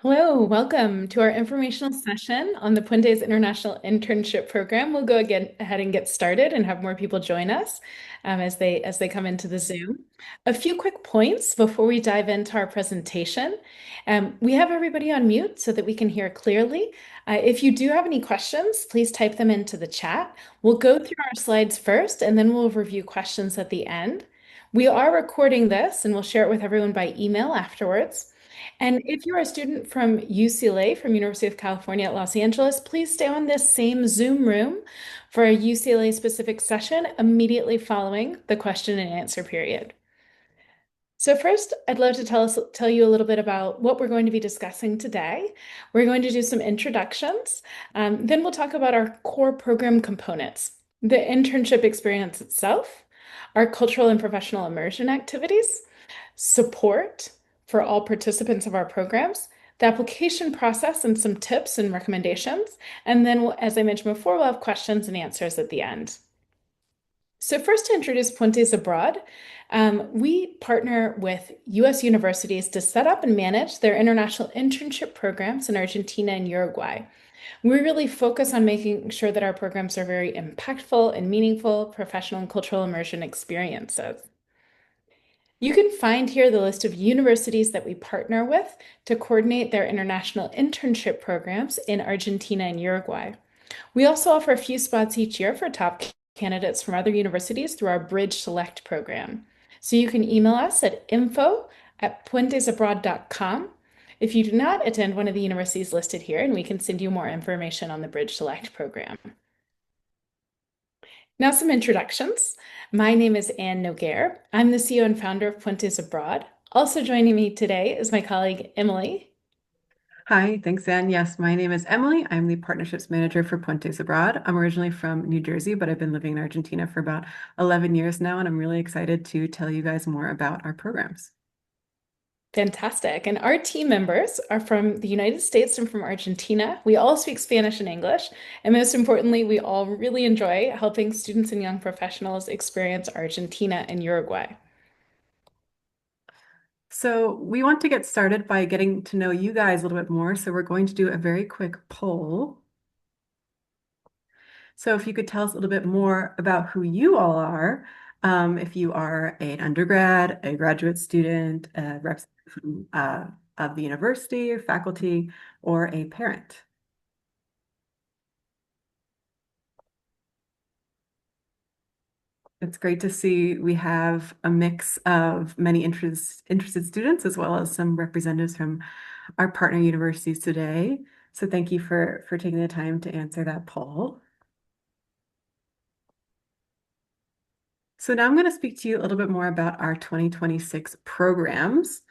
Hello, welcome to our informational session on the Puentes International Internship Program. We'll go again ahead and get started and have more people join us as they come into the Zoom. A few quick points before we dive into our presentation. We have everybody on mute so that we can hear clearly. If you do have any questions, please type them into the chat. We'll go through our slides first, and then we'll review questions at the end. We are recording this, and we'll share it with everyone by email afterwards. And if you're a student from UCLA, from University of California at Los Angeles, please stay on this same Zoom room for a UCLA specific session immediately following the question and answer period. So first, I'd love to tell you a little bit about what we're going to be discussing today. We're going to do some introductions. Then we'll talk about our core program components, the internship experience itself, our cultural and professional immersion activities, support for all participants of our programs, the application process and some tips and recommendations. And then, as I mentioned before, we'll have questions and answers at the end. So first to introduce Puentes Abroad, we partner with U.S. universities to set up and manage their international internship programs in Argentina and Uruguay. We really focus on making sure that our programs are very impactful and meaningful professional and cultural immersion experiences. You can find here the list of universities that we partner with to coordinate their international internship programs in Argentina and Uruguay. We also offer a few spots each year for top candidates from other universities through our Bridge Select program. So you can email us at info@puentesabroad.com if you do not attend one of the universities listed here, and we can send you more information on the Bridge Select program. Now, some introductions. My name is Anne Noguer. I'm the CEO and founder of Puentes Abroad. Also joining me today is my colleague, Emily. Hi, thanks, Anne. Yes, my name is Emily. I'm the Partnerships Manager for Puentes Abroad. I'm originally from New Jersey, but I've been living in Argentina for about 11 years now, and I'm really excited to tell you guys more about our programs. Fantastic. And our team members are from the United States and from Argentina. We all speak Spanish and English. And most importantly, we all really enjoy helping students and young professionals experience Argentina and Uruguay. So we want to get started by getting to know you guys a little bit more. So we're going to do a very quick poll. So if you could tell us a little bit more about who you all are, if you are an undergrad, a graduate student, a representative of the university, faculty, or a parent. It's great to see we have a mix of many interested students as well as some representatives from our partner universities today. So thank you for taking the time to answer that poll. So now I'm going to speak to you a little bit more about our 2026 programs.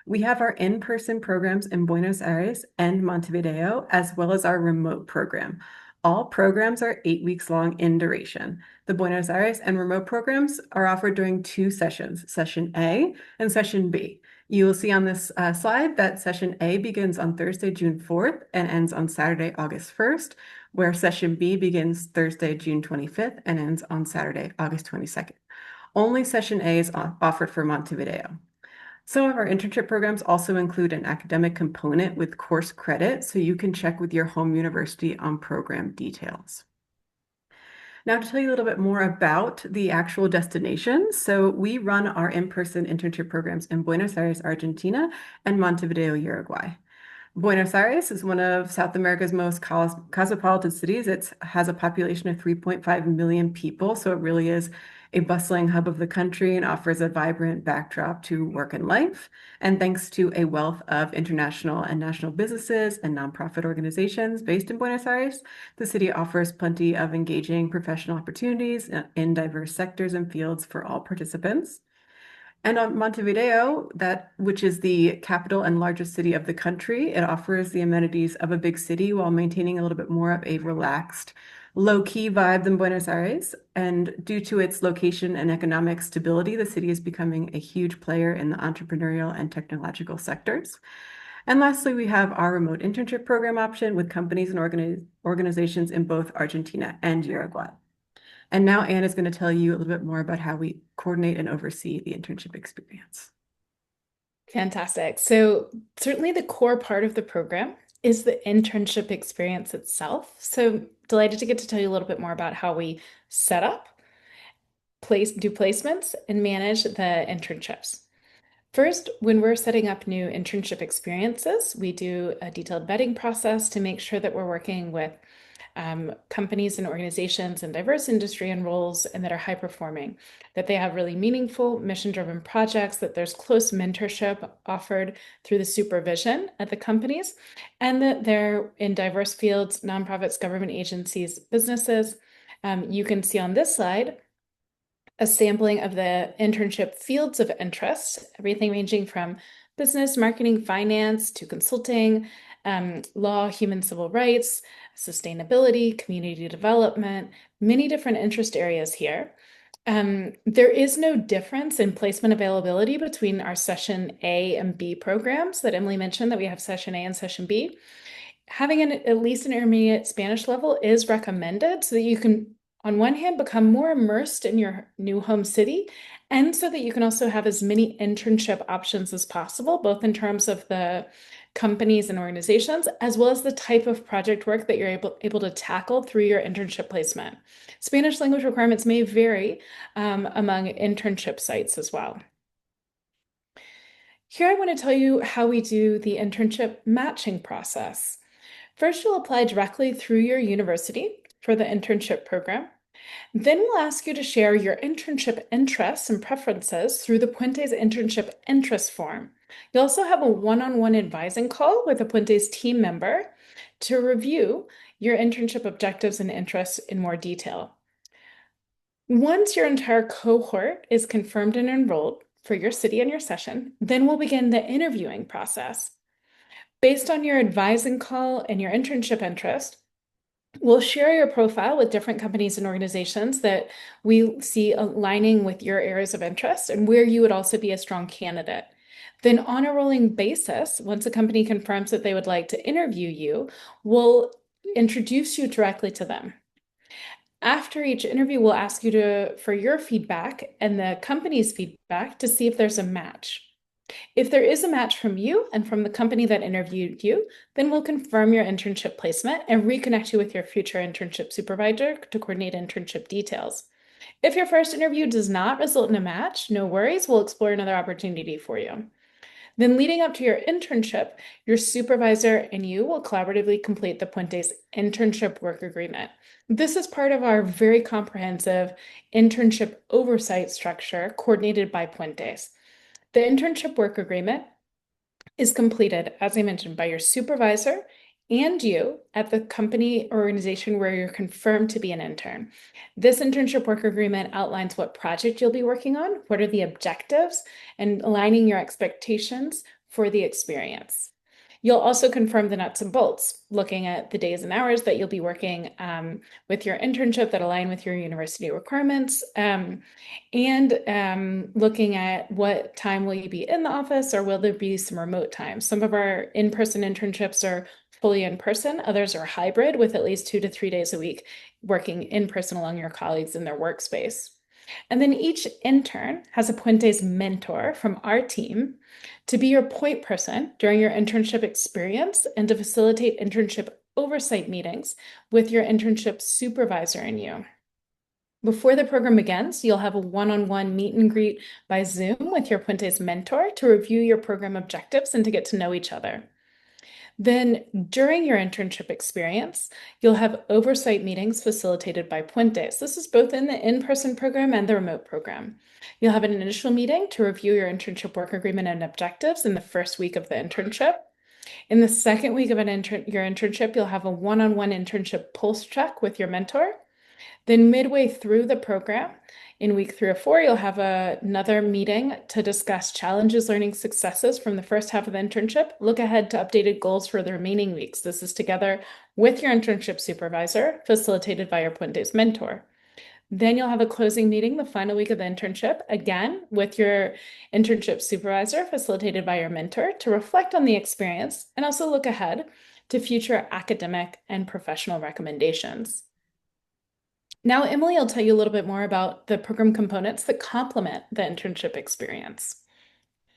We have our in-person programs in Buenos Aires and Montevideo, as well as our remote program. All programs are 8 weeks long in duration. The Buenos Aires and remote programs are offered during two sessions, Session A and Session B. You will see on this slide that Session A begins on Thursday, June 4th and ends on Saturday, August 1st, where Session B begins Thursday, June 25th and ends on Saturday, August 22nd. Only Session A is offered for Montevideo. Some of our internship programs also include an academic component with course credit, so you can check with your home university on program details. Now to tell you a little bit more about the actual destinations. So we run our in-person internship programs in Buenos Aires, Argentina, and Montevideo, Uruguay. Buenos Aires is one of South America's most cosmopolitan cities. It has a population of 3.5 million people, so it really is a bustling hub of the country and offers a vibrant backdrop to work and life. And thanks to a wealth of international and national businesses and nonprofit organizations based in Buenos Aires, the city offers plenty of engaging professional opportunities in diverse sectors and fields for all participants. And on Montevideo, which is the capital and largest city of the country, it offers the amenities of a big city while maintaining a little bit more of a relaxed, low-key vibe than Buenos Aires. And due to its location and economic stability, the city is becoming a huge player in the entrepreneurial and technological sectors. And lastly, we have our remote internship program option with companies and organizations in both Argentina and Uruguay. And now Anne is going to tell you a little bit more about how we coordinate and oversee the internship experience. Fantastic. So, certainly the core part of the program is the internship experience itself. So, delighted to get to tell you a little bit more about how we set up, do placements, and manage the internships. First, when we're setting up new internship experiences, we do a detailed vetting process to make sure that we're working with companies and organizations in diverse industry and roles and that are high performing, that they have really meaningful mission-driven projects, that there's close mentorship offered through the supervision at the companies, and that they're in diverse fields, nonprofits, government agencies, businesses. You can see on this slide a sampling of the internship fields of interest, everything ranging from business, marketing, finance to consulting, law, human civil rights, sustainability, community development, many different interest areas here. There is no difference in placement availability between our session A and B programs that Emily mentioned, that we have session A and session B. Having at least an intermediate Spanish level is recommended so that you can, on one hand, become more immersed in your new home city, and so that you can also have as many internship options as possible, both in terms of the companies and organizations, as well as the type of project work that you're able to tackle through your internship placement. Spanish language requirements may vary among internship sites as well. Here I want to tell you how we do the internship matching process. First, you'll apply directly through your university for the internship program. Then we'll ask you to share your internship interests and preferences through the Puentes internship interest form. You'll also have a one-on-one advising call with a Puentes team member to review your internship objectives and interests in more detail. Once your entire cohort is confirmed and enrolled for your city and your session, then we'll begin the interviewing process. Based on your advising call and your internship interest, we'll share your profile with different companies and organizations that we see aligning with your areas of interest and where you would also be a strong candidate. Then, on a rolling basis, once a company confirms that they would like to interview you, we'll introduce you directly to them. After each interview, we'll ask you for your feedback and the company's feedback to see if there's a match. If there is a match from you and from the company that interviewed you, then we'll confirm your internship placement and reconnect you with your future internship supervisor to coordinate internship details. If your first interview does not result in a match, no worries, we'll explore another opportunity for you. Then, leading up to your internship, your supervisor and you will collaboratively complete the Puentes internship work agreement. This is part of our very comprehensive internship oversight structure coordinated by Puentes. The internship work agreement is completed, as I mentioned, by your supervisor and you at the company or organization where you're confirmed to be an intern. This internship work agreement outlines what project you'll be working on, what are the objectives, and aligning your expectations for the experience. You'll also confirm the nuts and bolts, looking at the days and hours that you'll be working with your internship that align with your university requirements, and looking at what time will you be in the office or will there be some remote time. Some of our in-person internships are fully in person, others are hybrid with at least 2 to 3 days a week working in person along your colleagues in their workspace. And then each intern has a Puentes mentor from our team to be your point person during your internship experience and to facilitate internship oversight meetings with your internship supervisor and you. Before the program begins, you'll have a one-on-one meet and greet by Zoom with your Puentes mentor to review your program objectives and to get to know each other. Then, during your internship experience, you'll have oversight meetings facilitated by Puentes. This is both in the in-person program and the remote program. You'll have an initial meeting to review your internship work agreement and objectives in the first week of the internship. In the second week of your internship, you'll have a one-on-one internship pulse check with your mentor. Then midway through the program, in week 3 or 4, you'll have another meeting to discuss challenges, learning successes from the first half of the internship. Look ahead to updated goals for the remaining weeks. This is together with your internship supervisor, facilitated by your Puentes mentor. Then you'll have a closing meeting the final week of the internship, again with your internship supervisor, facilitated by your mentor, to reflect on the experience and also look ahead to future academic and professional recommendations. Now, Emily will tell you a little bit more about the program components that complement the internship experience.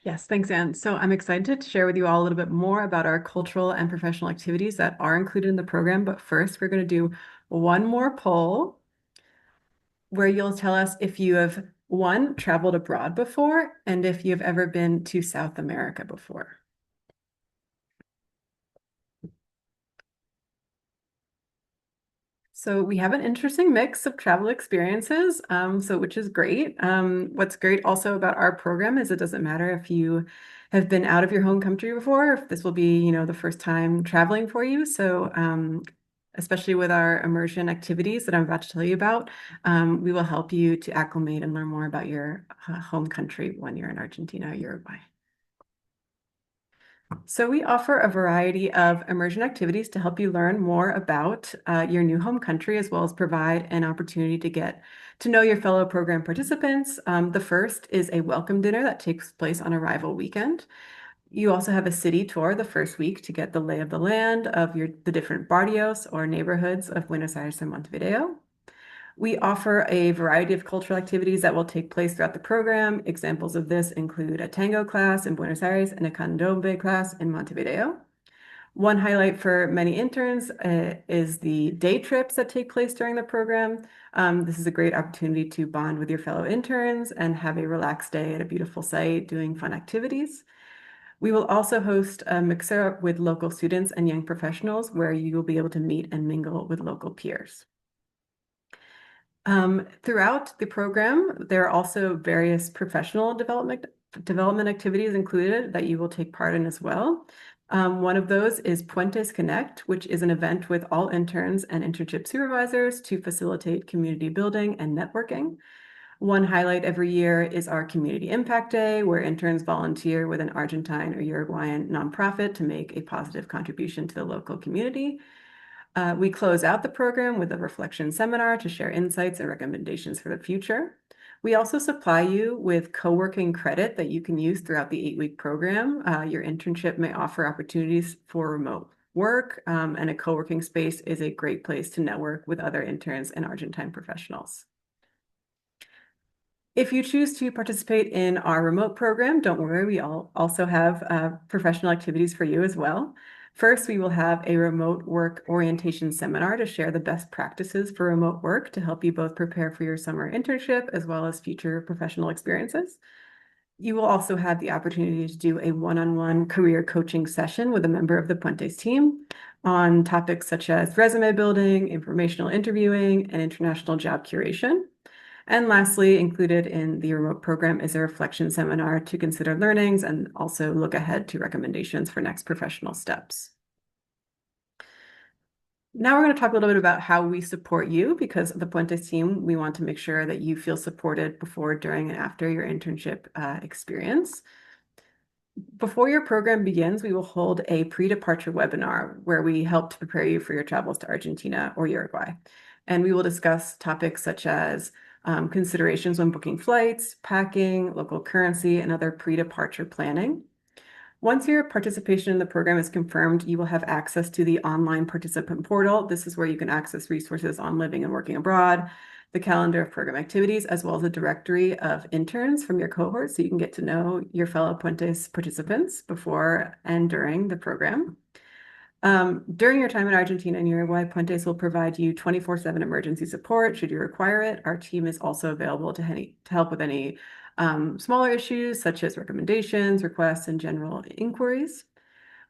Yes, thanks, Anne. So I'm excited to share with you all a little bit more about our cultural and professional activities that are included in the program. But first, we're going to do one more poll where you'll tell us if you have, one, traveled abroad before, and if you've ever been to South America before. So we have an interesting mix of travel experiences, which is great. What's great also about our program is it doesn't matter if you have been out of your home country before, if this will be, the first time traveling for you. So especially with our immersion activities that I'm about to tell you about, we will help you to acclimate and learn more about your home country when you're in Argentina or Uruguay. So we offer a variety of immersion activities to help you learn more about your new home country, as well as provide an opportunity to get to know your fellow program participants. The first is a welcome dinner that takes place on arrival weekend. You also have a city tour the first week to get the lay of the land of the different barrios or neighborhoods of Buenos Aires and Montevideo. We offer a variety of cultural activities that will take place throughout the program. Examples of this include a tango class in Buenos Aires and a candombe class in Montevideo. One highlight for many interns is the day trips that take place during the program. This is a great opportunity to bond with your fellow interns and have a relaxed day at a beautiful site doing fun activities. We will also host a mixer with local students and young professionals where you will be able to meet and mingle with local peers. Throughout the program, there are also various professional development activities included that you will take part in as well. One of those is Puentes Connect, which is an event with all interns and internship supervisors to facilitate community building and networking. One highlight every year is our Community Impact Day, where interns volunteer with an Argentine or Uruguayan nonprofit to make a positive contribution to the local community. We close out the program with a reflection seminar to share insights and recommendations for the future. We also supply you with co-working credit that you can use throughout the 8-week program. Your internship may offer opportunities for remote work, and a co-working space is a great place to network with other interns and Argentine professionals. If you choose to participate in our remote program, don't worry, we also have professional activities for you as well. First, we will have a remote work orientation seminar to share the best practices for remote work to help you both prepare for your summer internship as well as future professional experiences. You will also have the opportunity to do a one-on-one career coaching session with a member of the Puentes team on topics such as resume building, informational interviewing, and international job curation. And lastly, included in the remote program is a reflection seminar to consider learnings and also look ahead to recommendations for next professional steps. Now we're going to talk a little bit about how we support you, because the Puentes team, we want to make sure that you feel supported before, during, and after your internship experience. Before your program begins, we will hold a pre-departure webinar where we help to prepare you for your travels to Argentina or Uruguay. And we will discuss topics such as considerations when booking flights, packing, local currency, and other pre-departure planning. Once your participation in the program is confirmed, you will have access to the online participant portal. This is where you can access resources on living and working abroad, the calendar of program activities, as well as a directory of interns from your cohort, so you can get to know your fellow Puentes participants before and during the program. During your time in Argentina and Uruguay, Puentes will provide you 24/7 emergency support should you require it. Our team is also available to help with any smaller issues such as recommendations, requests, and general inquiries.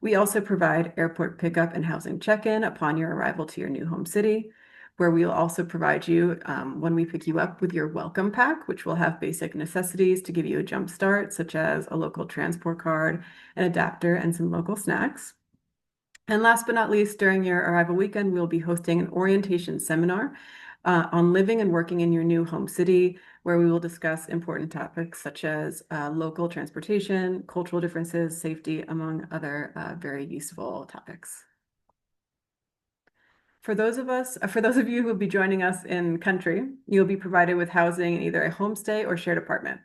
We also provide airport pickup and housing check-in upon your arrival to your new home city, where we will also provide you, when we pick you up, with your welcome pack, which will have basic necessities to give you a jump start, such as a local transport card, an adapter, and some local snacks. And last but not least, during your arrival weekend, we'll be hosting an orientation seminar on living and working in your new home city, where we will discuss important topics such as local transportation, cultural differences, safety, among other very useful topics. For those of you who will be joining us in country, you'll be provided with housing in either a homestay or shared apartment.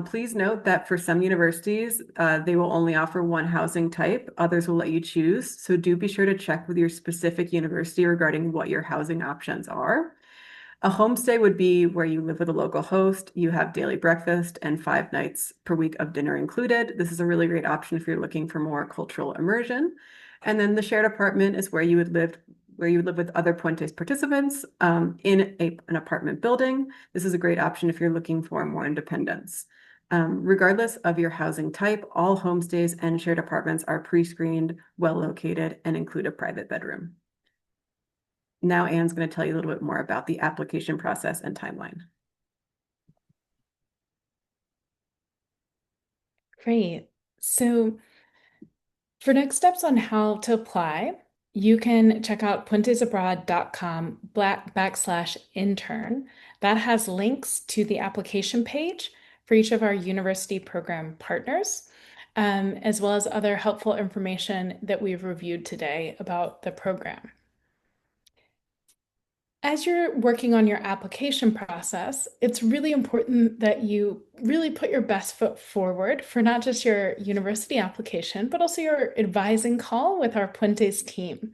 Please note that for some universities, they will only offer one housing type. Others will let you choose. So do be sure to check with your specific university regarding what your housing options are. A homestay would be where you live with a local host, you have daily breakfast and 5 nights per week of dinner included. This is a really great option if you're looking for more cultural immersion. And then the shared apartment is where you would live with other Puentes participants in an apartment building. This is a great option if you're looking for more independence. Regardless of your housing type, all homestays and shared apartments are pre-screened, well located, and include a private bedroom. Now Anne's going to tell you a little bit more about the application process and timeline. Great. So for next steps on how to apply, you can check out puentesabroad.com /intern. That has links to the application page for each of our university program partners, as well as other helpful information that we've reviewed today about the program. As you're working on your application process, it's really important that you really put your best foot forward for not just your university application, but also your advising call with our Puentes team.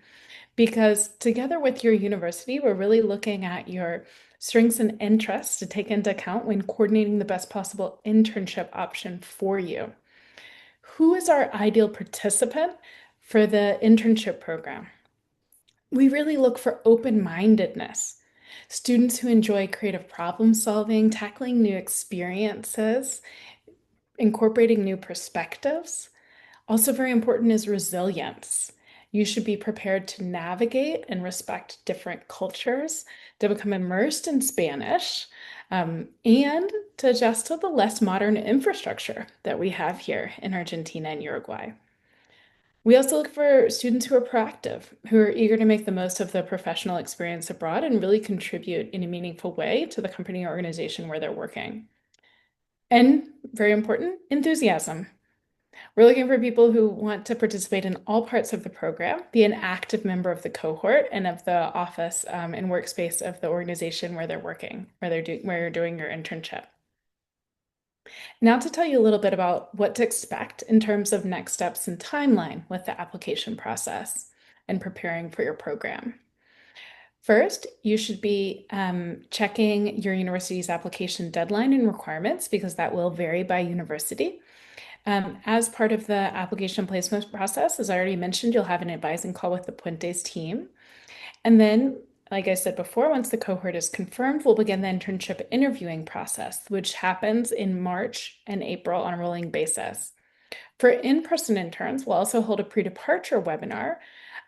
Because together with your university, we're really looking at your strengths and interests to take into account when coordinating the best possible internship option for you. Who is our ideal participant for the internship program? We really look for open-mindedness. Students who enjoy creative problem solving, tackling new experiences, incorporating new perspectives. Also, very important is resilience. You should be prepared to navigate and respect different cultures, to become immersed in Spanish, and to adjust to the less modern infrastructure that we have here in Argentina and Uruguay. We also look for students who are proactive, who are eager to make the most of the professional experience abroad and really contribute in a meaningful way to the company or organization where they're working. And very important, enthusiasm. We're looking for people who want to participate in all parts of the program, be an active member of the cohort and of the office and workspace of the organization where they're working, where you're doing your internship. Now to tell you a little bit about what to expect in terms of next steps and timeline with the application process and preparing for your program. First, you should be checking your university's application deadline and requirements because that will vary by university. As part of the application placement process, as I already mentioned, you'll have an advising call with the Puentes team. And then, like I said before, once the cohort is confirmed, we'll begin the internship interviewing process, which happens in March and April on a rolling basis. For in-person interns, we'll also hold a pre-departure webinar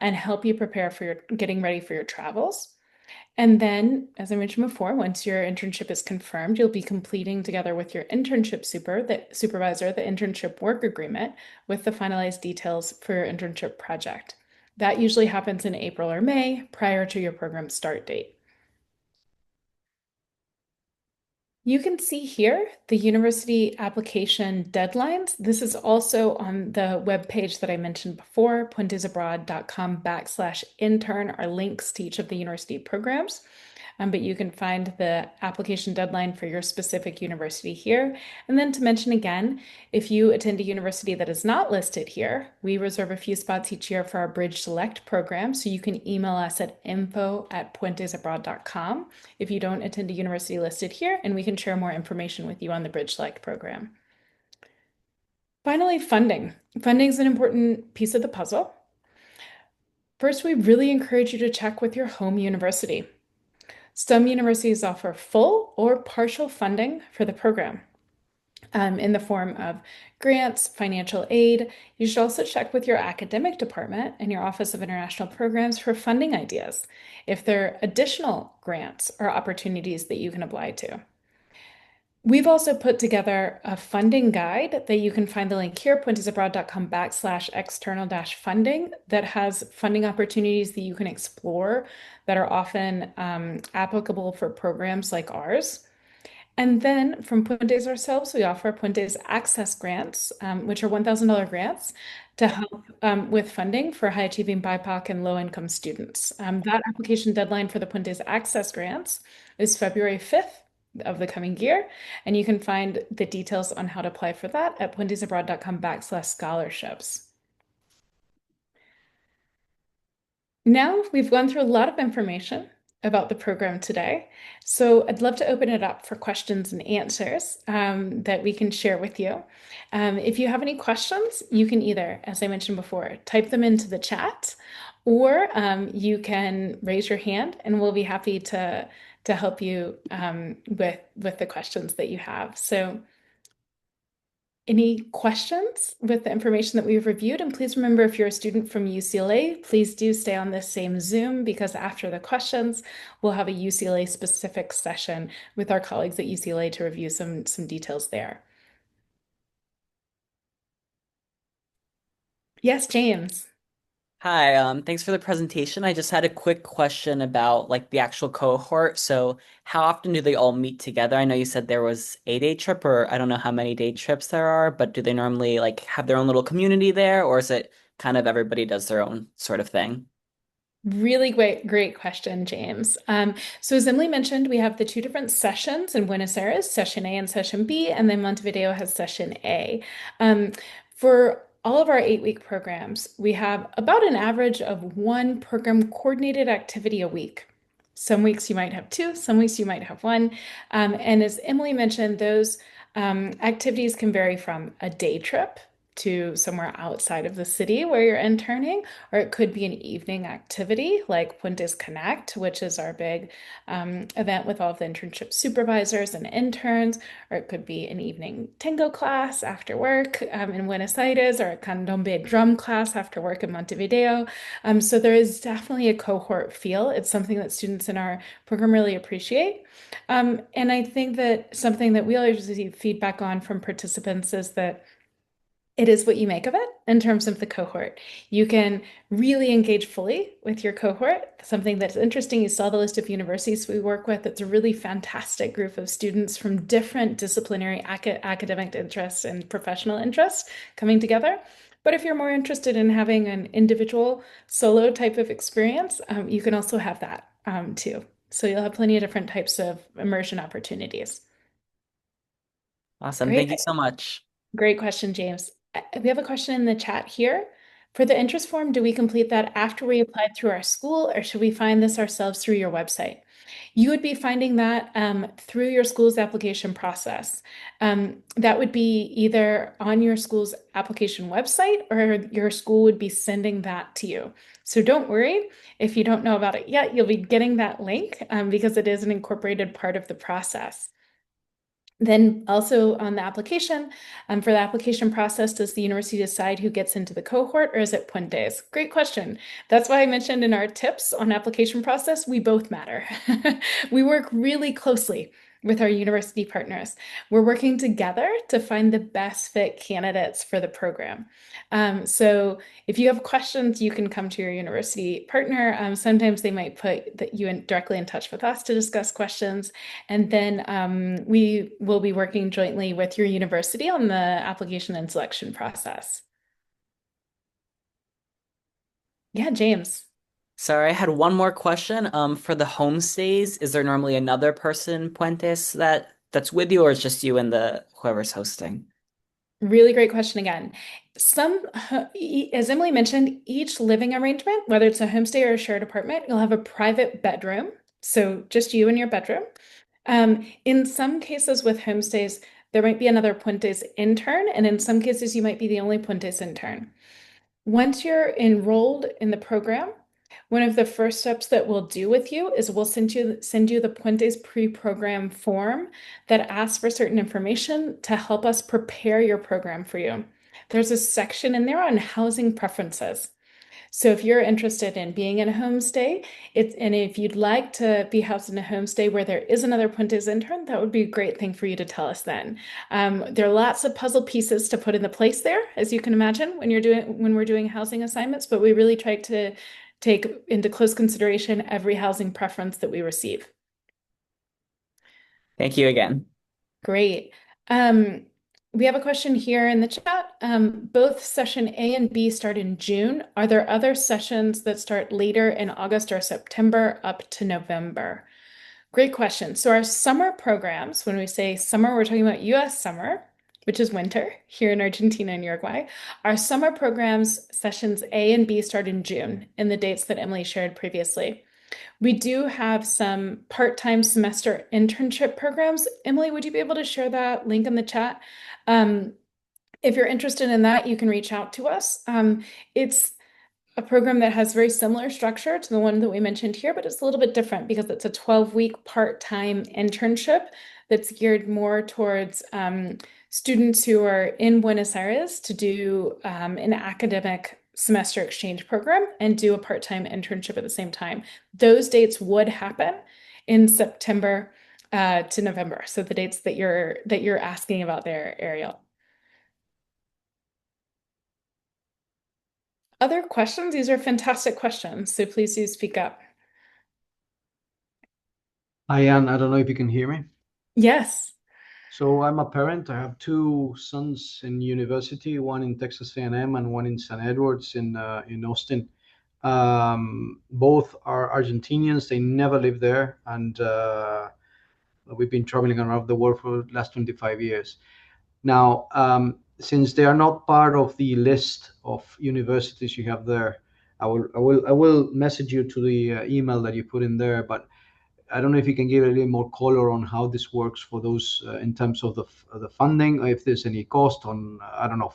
and help you prepare for getting ready for your travels. And then, as I mentioned before, once your internship is confirmed, you'll be completing together with your internship supervisor the internship work agreement with the finalized details for your internship project. That usually happens in April or May prior to your program start date. You can see here the university application deadlines. This is also on the web page that I mentioned before, puentesabroad.com /intern are links to each of the university programs. But you can find the application deadline for your specific university here. And then to mention again, if you attend a university that is not listed here, we reserve a few spots each year for our Bridge Select program. So you can email us at info@puentesabroad.com if you don't attend a university listed here, and we can share more information with you on the Bridge Select program. Finally, funding. Funding is an important piece of the puzzle. First, we really encourage you to check with your home university. Some universities offer full or partial funding for the program in the form of grants, financial aid. You should also check with your academic department and your Office of International Programs for funding ideas, if there are additional grants or opportunities that you can apply to. We've also put together a funding guide that you can find the link here, puentesabroad.com /external-funding, that has funding opportunities that you can explore that are often applicable for programs like ours. And then from Puentes ourselves, we offer Puentes Access Grants, which are $1,000 grants to help with funding for high achieving BIPOC and low income students. That application deadline for the Puentes Access Grants is February 5th of the coming year. And you can find the details on how to apply for that at puentesabroad.com /scholarships. Now we've gone through a lot of information about the program today. So I'd love to open it up for questions and answers that we can share with you. If you have any questions, you can either, as I mentioned before, type them into the chat, or you can raise your hand, and we'll be happy to help you with the questions that you have. So. Any questions with the information that we've reviewed? And please remember, if you're a student from UCLA, please do stay on this same Zoom, because after the questions, we'll have a UCLA specific session with our colleagues at UCLA to review some details there. Yes, James. Hi, thanks for the presentation. I just had a quick question about like the actual cohort. So how often do they all meet together? I know you said there was a day trip, or I don't know how many day trips there are, but do they normally like have their own little community there, or is it kind of everybody does their own sort of thing? Really great question, James. So as Emily mentioned, we have the two different sessions in Buenos Aires, session A and session B, and then Montevideo has session A. Um, for all of our 8-week programs, we have about an average of one program coordinated activity a week. Some weeks you might have two, some weeks you might have one. And as Emily mentioned, those activities can vary from a day trip to somewhere outside of the city where you're interning, or it could be an evening activity like Puentes Connect, which is our big event with all of the internship supervisors and interns, or it could be an evening tango class after work in Buenos Aires, or a candombe drum class after work in Montevideo. So there is definitely a cohort feel. It's something that students in our program really appreciate. And I think that something that we always receive feedback on from participants is that it is what you make of it in terms of the cohort. You can really engage fully with your cohort. Something that's interesting, you saw the list of universities we work with. It's a really fantastic group of students from different disciplinary academic interests and professional interests coming together. But if you're more interested in having an individual solo type of experience, you can also have that too. So you'll have plenty of different types of immersion opportunities. Awesome. Great. Thank you so much. Great question, James. We have a question in the chat here. For the interest form, do we complete that after we applied through our school, or should we find this ourselves through your website? You would be finding that through your school's application process. That would be either on your school's application website, or your school would be sending that to you. So don't worry if you don't know about it yet, you'll be getting that link because it is an incorporated part of the process. Then also on the application, for the application process, does the university decide who gets into the cohort, or is it Puentes? Great question. That's why I mentioned in our tips on application process, we both matter. We work really closely with our university partners. We're working together to find the best fit candidates for the program. So if you have questions, you can come to your university partner. Sometimes they might put you directly in touch with us to discuss questions. And then we will be working jointly with your university on the application and selection process. Yeah, James. Sorry, I had one more question. For the homestays, is there normally another person, Puentes, that's with you, or is just you and the whoever's hosting? Really great question again. As Emily mentioned, each living arrangement, whether it's a homestay or a shared apartment, you'll have a private bedroom. So just you and your bedroom. In some cases with homestays, there might be another Puentes intern, and in some cases, you might be the only Puentes intern. Once you're enrolled in the program, one of the first steps that we'll do with you is we'll send you the Puentes pre-program form that asks for certain information to help us prepare your program for you. There's a section in there on housing preferences. So if you're interested in being in a homestay, and if you'd like to be housed in a homestay where there is another Puentes intern, that would be a great thing for you to tell us then. There are lots of puzzle pieces to put into place there, as you can imagine, when we're doing housing assignments, but we really try to take into close consideration every housing preference that we receive. Thank you again. Great. Um, we have a question here in the chat. Both session A and B start in June. Are there other sessions that start later in August or September up to November? Great question. So our summer programs, when we say summer, we're talking about US summer, which is winter here in Argentina and Uruguay. Our summer programs, sessions A and B start in June in the dates that Emily shared previously. We do have some part-time semester internship programs. Emily, would you be able to share that link in the chat? Um, if you're interested in that, you can reach out to us. It's a program that has very similar structure to the one that we mentioned here, but it's a little bit different because it's a 12-week part-time internship that's geared more towards students who are in Buenos Aires to do an academic semester exchange program and do a part-time internship at the same time. Those dates would happen in September to November. So the dates that you're asking about there, Ariel. Other questions? These are fantastic questions, so please do speak up. Hi, Anne. I don't know if you can hear me. Yes. So I'm a parent. I have two sons in university, one in Texas A&M and one in St. Edwards in Austin. Both are Argentinians. They never lived there, and we've been traveling around the world for the last 25 years. Now, since they are not part of the list of universities you have there, I will message you to the email that you put in there, but I don't know if you can give a little more color on how this works for those in terms of the funding, or if there's any cost on, I don't know,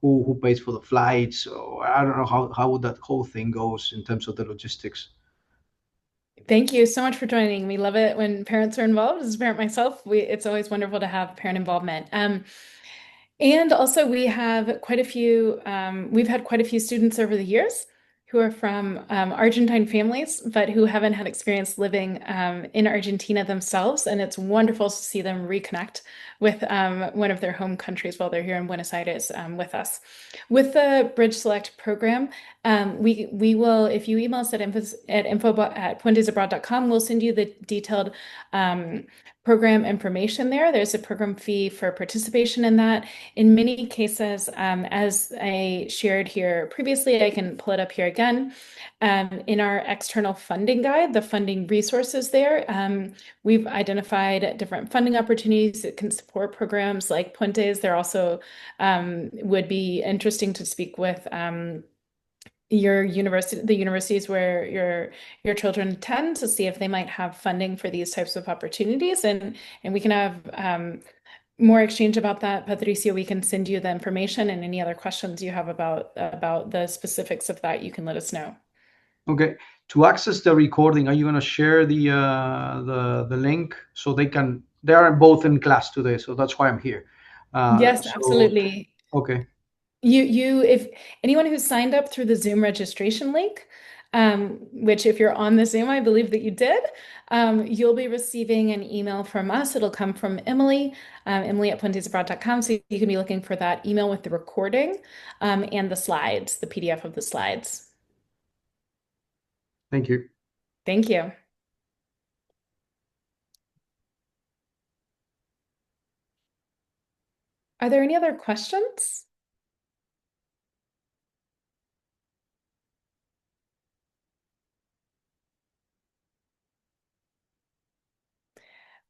who pays for the flights, or I don't know how that whole thing goes in terms of the logistics. Thank you so much for joining. We love it when parents are involved. As a parent myself, it's always wonderful to have parent involvement. And also we have quite a few, we've had quite a few students over the years who are from Argentine families, but who haven't had experience living in Argentina themselves. And it's wonderful to see them reconnect with one of their home countries while they're here in Buenos Aires with us. With the Bridge Select program, we will, if you email us at info@puentesabroad.com, we'll send you the detailed program information there. There's a program fee for participation in that. In many cases, as I shared here previously, I can pull it up here again. In our external funding guide, the funding resources there, we've identified different funding opportunities that can support programs like Puentes. There also would be interesting to speak with your university, the universities where your children attend, to see if they might have funding for these types of opportunities, and we can have more exchange about that. Patricio, we can send you the information, and any other questions you have about the specifics of that, you can let us know. Okay. To access the recording, are you going to share the link so they can? They are both in class today, so that's why I'm here. Yes, So absolutely. okay. If anyone who's signed up through the Zoom registration link, which if you're on the Zoom, I believe that you did, you'll be receiving an email from us. It'll come from Emily, Emily@puentesabroad.com. So you can be looking for that email with the recording, and the slides, the PDF of the slides. Thank you. Thank you. Are there any other questions?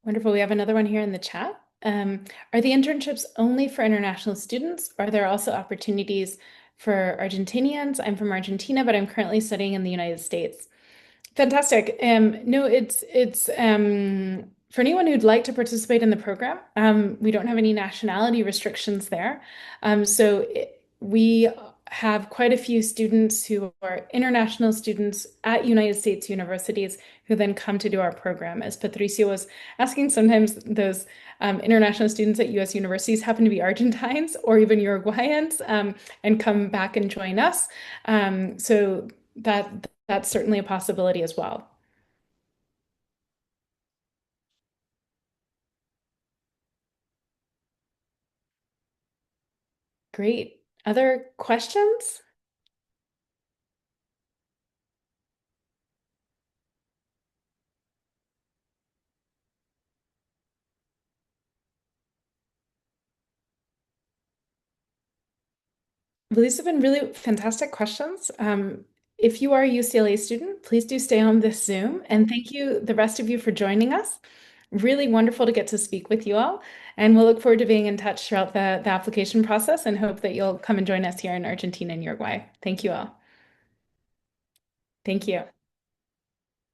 Wonderful. We have another one here in the chat. Are the internships only for international students? Are there also opportunities for Argentinians? I'm from Argentina, but I'm currently studying in the United States. Fantastic. No, it's for anyone who'd like to participate in the program. We don't have any nationality restrictions there. We have quite a few students who are international students at United States universities who then come to do our program. As Patricio was asking, sometimes those international students at US universities happen to be Argentines or even Uruguayans, and come back and join us. So that's certainly a possibility as well. Great. Other questions? Well, these have been really fantastic questions. If you are a UCLA student, please do stay on this Zoom. And thank you, the rest of you, for joining us. Really wonderful to get to speak with you all. And we'll look forward to being in touch throughout the application process, and hope that you'll come and join us here in Argentina and Uruguay. Thank you all. Thank you.